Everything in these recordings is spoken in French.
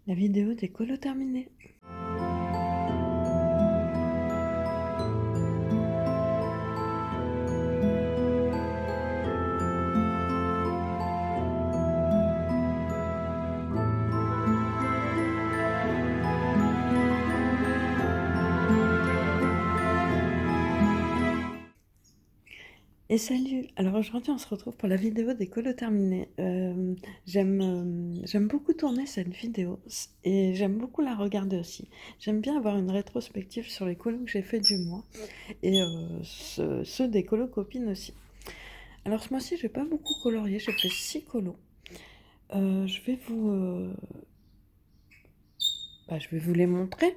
La vidéo des colos terminée. Et salut! Alors aujourd'hui on se retrouve pour la vidéo des colos terminés. J'aime beaucoup tourner cette vidéo et j'aime beaucoup la regarder aussi. J'aime bien avoir une rétrospective sur les colos que j'ai fait du mois et ceux des colos copines aussi. Alors ce mois-ci j'ai pas beaucoup colorié, j'ai fait 6 colos. Je vais vous les montrer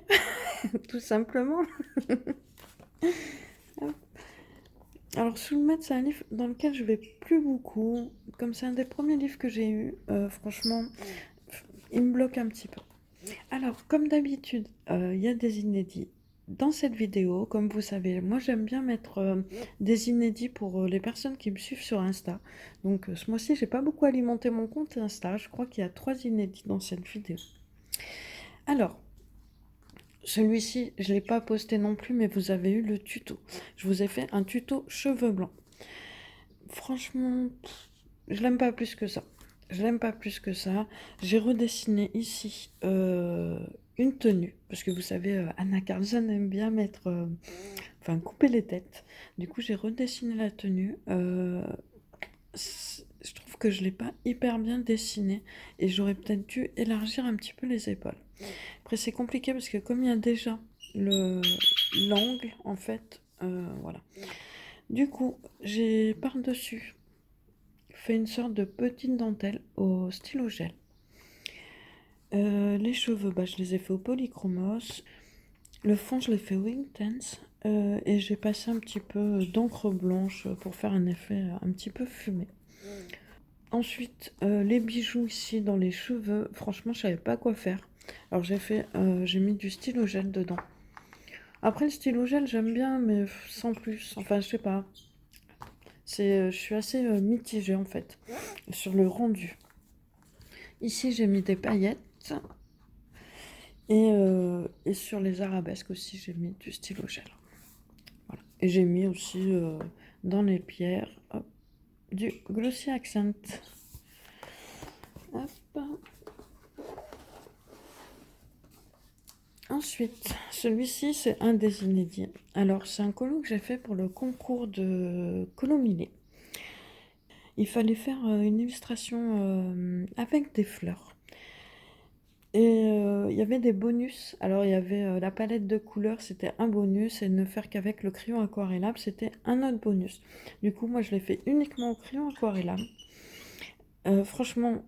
tout simplement. Alors, Sous le maître, c'est un livre dans lequel je vais plus beaucoup. Comme c'est un des premiers livres que j'ai eu, franchement, il me bloque un petit peu. Alors, comme d'habitude, il y a des inédits. Dans cette vidéo, comme vous savez, moi j'aime bien mettre des inédits pour les personnes qui me suivent sur Insta. Donc ce mois-ci, j'ai pas beaucoup alimenté mon compte Insta. Je crois qu'il y a 3 inédits dans cette vidéo. Alors, celui-ci, je ne l'ai pas posté non plus, mais vous avez eu le tuto. Je vous ai fait un tuto cheveux blancs. Franchement, je l'aime pas plus que ça. Je l'aime pas plus que ça. J'ai redessiné ici une tenue, parce que vous savez, Anna Carlson aime bien mettre, enfin couper les têtes. Du coup, j'ai redessiné la tenue. Je trouve que je l'ai pas hyper bien dessinée et j'aurais peut-être dû élargir un petit peu les épaules. Après, c'est compliqué parce que comme il y a déjà l'angle, en fait, voilà. Du coup, j'ai par-dessus fait une sorte de petite dentelle au stylo gel. Les cheveux, je les ai fait au polychromos. Le fond, je l'ai fait au Inktense. Et j'ai passé un petit peu d'encre blanche pour faire un effet un petit peu fumé. Ensuite, les bijoux ici dans les cheveux, franchement, je savais pas quoi faire. Alors j'ai mis du stylo gel dedans. Après, le stylo gel, j'aime bien, mais sans plus. Enfin, je sais pas. Je suis assez mitigée en fait sur le rendu. Ici, j'ai mis des paillettes et sur les arabesques aussi, j'ai mis du stylo gel. Voilà. Et j'ai mis aussi dans les pierres du Glossy Accent. Hop. Ensuite, celui-ci, c'est un des inédits. Alors, c'est un colo que j'ai fait pour le concours de Colomilé. Il fallait faire une illustration avec des fleurs. Et il y avait des bonus. Alors, il y avait la palette de couleurs, c'était un bonus. Et ne faire qu'avec le crayon aquarellable, c'était un autre bonus. Du coup, moi, je l'ai fait uniquement au crayon aquarellable. Franchement,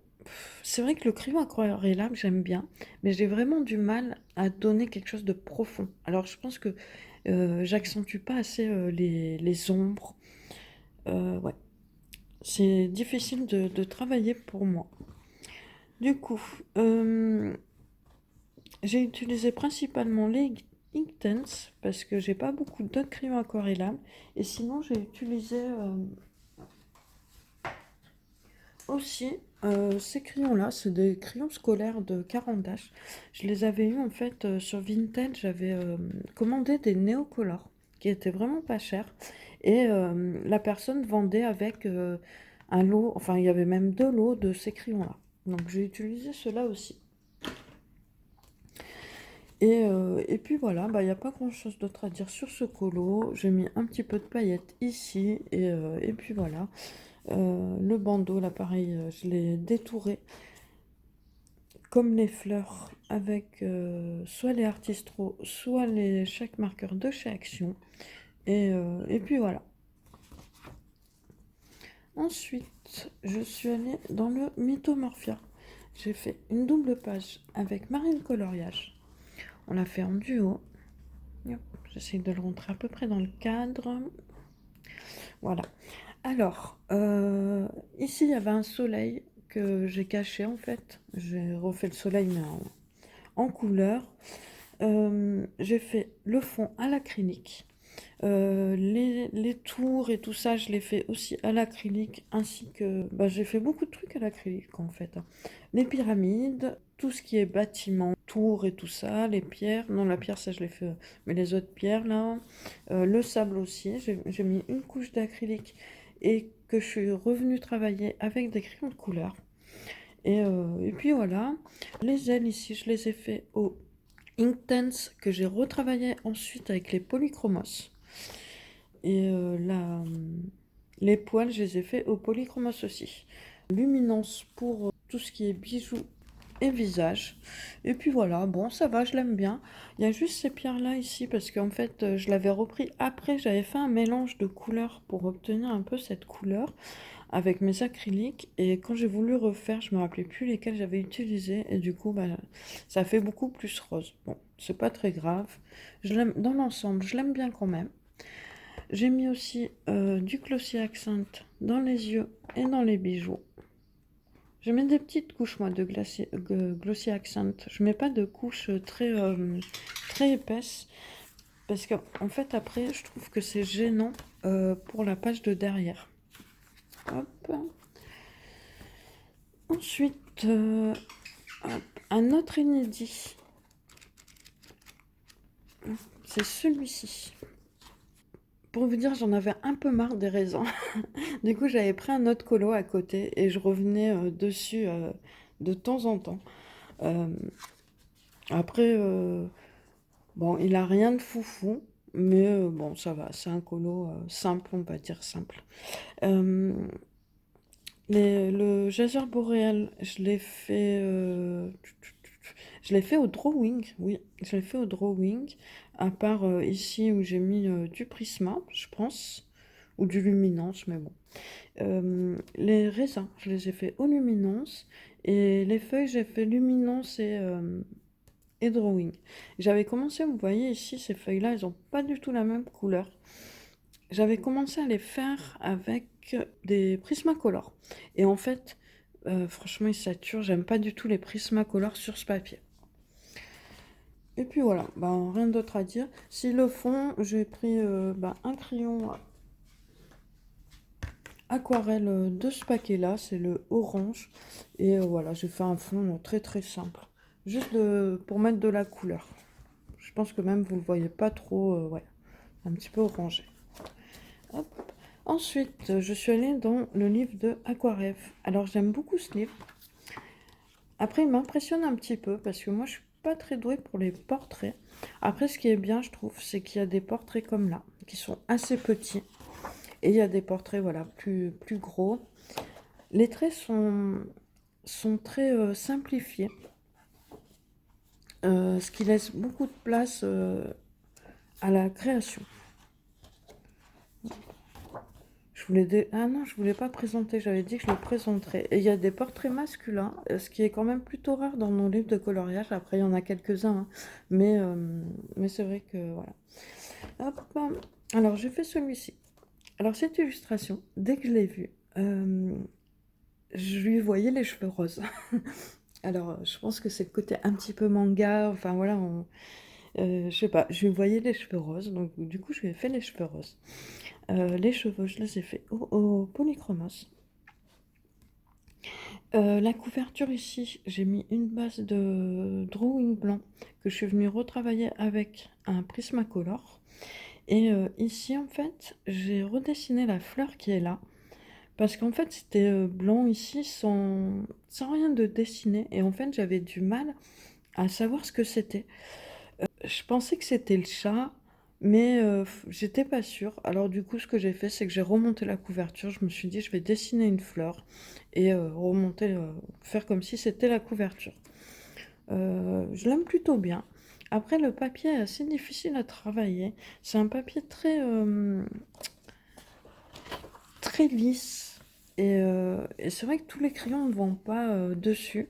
c'est vrai que le crayon aquarellable, j'aime bien. Mais j'ai vraiment du mal à donner quelque chose de profond. Alors, je pense que j'accentue pas assez les ombres. Ouais. C'est difficile de travailler pour moi. Du coup, j'ai utilisé principalement les Inktense parce que j'ai pas beaucoup d'autres crayons aquarellables. Et sinon, j'ai utilisé aussi ces crayons-là. C'est des crayons scolaires de Caran d'Ache. Je les avais eus en fait sur Vinted. J'avais commandé des néocolores qui étaient vraiment pas chers. Et la personne vendait avec un lot, enfin il y avait même 2 lots de ces crayons-là. Donc j'ai utilisé ceux-là aussi. Et puis voilà, il n'y a pas grand-chose d'autre à dire sur ce colo. J'ai mis un petit peu de paillettes ici, et puis voilà. Le bandeau, là pareil, je l'ai détouré comme les fleurs avec soit les Artistro, soit les chèques marqueurs de chez Action. Et puis voilà. Ensuite, je suis allée dans le Mythomorphia. J'ai fait une double page avec Marine Coloriage. On l'a fait en duo. J'essaie de le rentrer à peu près dans le cadre. Voilà. Alors, ici, il y avait un soleil que j'ai caché en fait. J'ai refait le soleil mais en couleur. J'ai fait le fond à l'acrylique. Les tours et tout ça, je les fais aussi à l'acrylique, ainsi que... Bah, j'ai fait beaucoup de trucs à l'acrylique, en fait, hein. Les pyramides, tout ce qui est bâtiment, tours et tout ça, les pierres. Non, la pierre, ça, je l'ai fait, mais les autres pierres, là. Le sable aussi, j'ai mis une couche d'acrylique et que je suis revenue travailler avec des crayons de couleur. Et puis voilà, les ailes ici, je les ai fait au Inktense que j'ai retravaillé ensuite avec les polychromos. Les poils, je les ai fait au polychromos aussi. Luminance pour tout ce qui est bijoux et visage. Et puis voilà, bon, ça va, je l'aime bien. Il y a juste ces pierres-là ici parce qu'en fait, je l'avais repris après, j'avais fait un mélange de couleurs pour obtenir un peu cette couleur avec mes acryliques. Et quand j'ai voulu refaire, je me rappelais plus lesquels j'avais utilisés. Et du coup, bah, ça fait beaucoup plus rose. Bon, c'est pas très grave. Je l'aime dans l'ensemble, je l'aime bien quand même. J'ai mis aussi du glossy accent dans les yeux et dans les bijoux. Je mets des petites couches, moi, de glossy accent. Je mets pas de couches très épaisses. Parce qu'en fait, après, je trouve que c'est gênant pour la page de derrière. Hop. Ensuite, hop, un autre inédit. C'est celui-ci. Pour vous dire, j'en avais un peu marre des raisins. Du coup, j'avais pris un autre colo à côté et je revenais dessus de temps en temps. Euh, Après, bon, il a rien de foufou, mais bon, ça va. C'est un colo simple, on va dire simple. Euh, le Jazzeur boréal, je l'ai fait au drawing, oui, je l'ai fait au drawing, à part ici où j'ai mis du prisma, je pense, ou du luminance, mais bon. Les raisins, je les ai fait au luminance, et les feuilles, j'ai fait luminance et drawing. J'avais commencé, vous voyez ici, ces feuilles-là, elles n'ont pas du tout la même couleur. J'avais commencé à les faire avec des Prismacolor. Et en fait, franchement, ils saturent. J'aime pas du tout les Prismacolor sur ce papier. Et puis voilà, ben, rien d'autre à dire. Si le fond, j'ai pris un crayon aquarelle de ce paquet-là, c'est le orange. Et voilà, j'ai fait un fond très très simple. Juste pour mettre de la couleur. Je pense que même vous le voyez pas trop, ouais, un petit peu orangé. Hop. Ensuite, je suis allée dans le livre de Aquaref. Alors, j'aime beaucoup ce livre. Après, il m'impressionne un petit peu parce que moi, je suis pas très douée pour les portraits. Après, ce qui est bien, je trouve, c'est qu'il y a des portraits comme là, qui sont assez petits. Et il y a des portraits, voilà, plus gros. Les traits sont très simplifiés. Ce qui laisse beaucoup de place à la création. Ah non, je voulais pas présenter, j'avais dit que je le présenterais. Et il y a des portraits masculins, ce qui est quand même plutôt rare dans nos livres de coloriage. Après, il y en a quelques-uns, hein. Mais c'est vrai que voilà. Hop, alors, j'ai fait celui-ci. Alors, cette illustration, dès que je l'ai vue, je lui voyais les cheveux roses. Alors, je pense que c'est le côté un petit peu manga, enfin voilà, je sais pas, je lui voyais les cheveux roses, donc du coup, je lui ai fait les cheveux roses. Les cheveux, je les ai fait au polychromos. La couverture ici, j'ai mis une base de drawing blanc que je suis venue retravailler avec un Prismacolor. Et ici, en fait, j'ai redessiné la fleur qui est là. Parce qu'en fait, c'était blanc ici sans rien de dessiné. Et en fait, j'avais du mal à savoir ce que c'était. Je pensais que c'était le chat, mais j'étais pas sûre. Alors du coup, ce que j'ai fait, c'est que j'ai remonté la couverture. Je me suis dit, je vais dessiner une fleur et faire comme si c'était la couverture. Je l'aime plutôt bien. Après, le papier est assez difficile à travailler. C'est un papier très lisse. Et c'est vrai que tous les crayons ne vont pas dessus.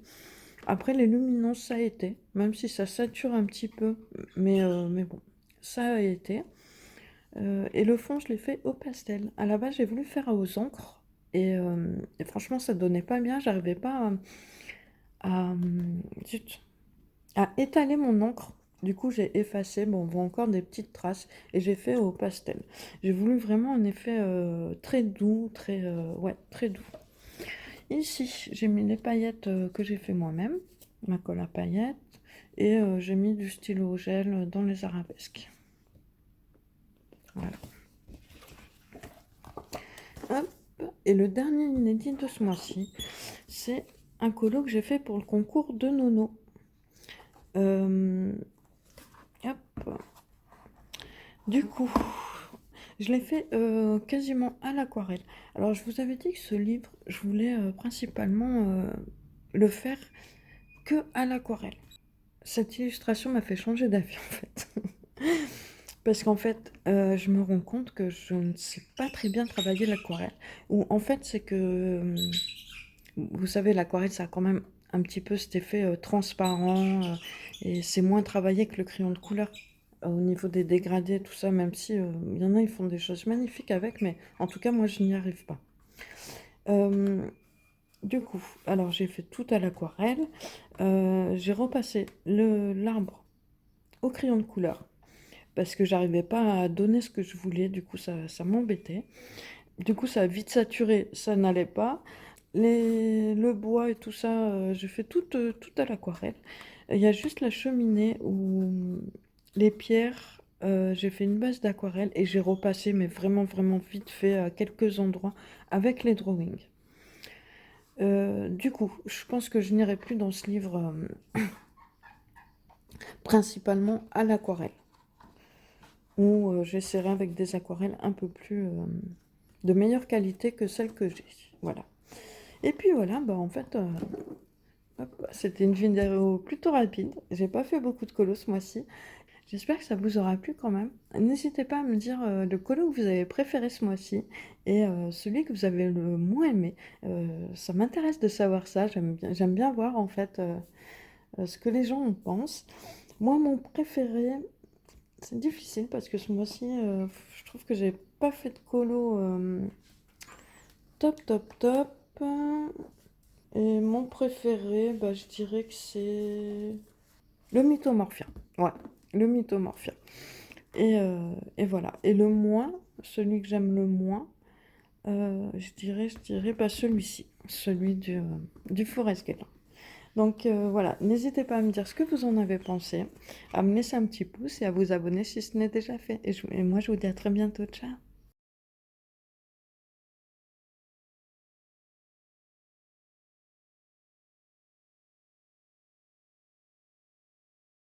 Après, les luminances, ça a été, même si ça sature un petit peu, mais bon, ça a été. Et le fond, je l'ai fait au pastel. À la base, j'ai voulu faire aux encres, et franchement, ça donnait pas bien. J'arrivais pas à, zut, à étaler mon encre. Du coup, j'ai effacé. Bon, on voit encore des petites traces. Et j'ai fait au pastel. J'ai voulu vraiment un effet très doux, ouais, très doux. Ici, j'ai mis les paillettes que j'ai fait moi-même, ma colle à paillettes. Et j'ai mis du stylo au gel dans les arabesques. Voilà. Hop. Et le dernier inédit de ce mois-ci, c'est un colo que j'ai fait pour le concours de Nono. Hop. Du coup, je l'ai fait quasiment à l'aquarelle. Alors, je vous avais dit que ce livre, je voulais principalement le faire que à l'aquarelle. Cette illustration m'a fait changer d'avis, en fait. Parce qu'en fait, je me rends compte que je ne sais pas très bien travailler l'aquarelle. Ou en fait, c'est que, vous savez, l'aquarelle, ça a quand même un petit peu cet effet transparent, et c'est moins travaillé que le crayon de couleur. Au niveau des dégradés, tout ça, même si il y en a, ils font des choses magnifiques avec, mais en tout cas, moi, je n'y arrive pas. Du coup, alors j'ai fait tout à l'aquarelle. J'ai repassé l'arbre au crayon de couleur parce que j'arrivais pas à donner ce que je voulais, du coup ça m'embêtait. Du coup ça a vite saturé, ça n'allait pas. Le bois et tout ça, j'ai fait tout à l'aquarelle. Il y a juste la cheminée où les pierres, j'ai fait une base d'aquarelle et j'ai repassé, mais vraiment vraiment vite fait à quelques endroits avec les drawings. Du coup, je pense que je n'irai plus dans ce livre principalement à l'aquarelle. Ou j'essaierai avec des aquarelles un peu plus de meilleure qualité que celles que j'ai. Voilà. Et puis voilà, bah en fait, c'était une vidéo plutôt rapide. J'ai pas fait beaucoup de colos ce mois-ci. J'espère que ça vous aura plu quand même. N'hésitez pas à me dire le colo que vous avez préféré ce mois-ci et celui que vous avez le moins aimé. Ça m'intéresse de savoir ça. J'aime bien voir en fait ce que les gens en pensent. Moi, mon préféré, c'est difficile parce que ce mois-ci, je trouve que j'ai pas fait de colo top, top, top. Et mon préféré, bah, je dirais que c'est le Mythomorphia. Ouais, le Mythomorphia. Et voilà. Et le moins, celui que j'aime le moins, je dirais bah, celui-ci, celui du Forest Gale. Donc voilà, n'hésitez pas à me dire ce que vous en avez pensé, à me laisser un petit pouce et à vous abonner si ce n'est déjà fait. Et moi, je vous dis à très bientôt. Ciao!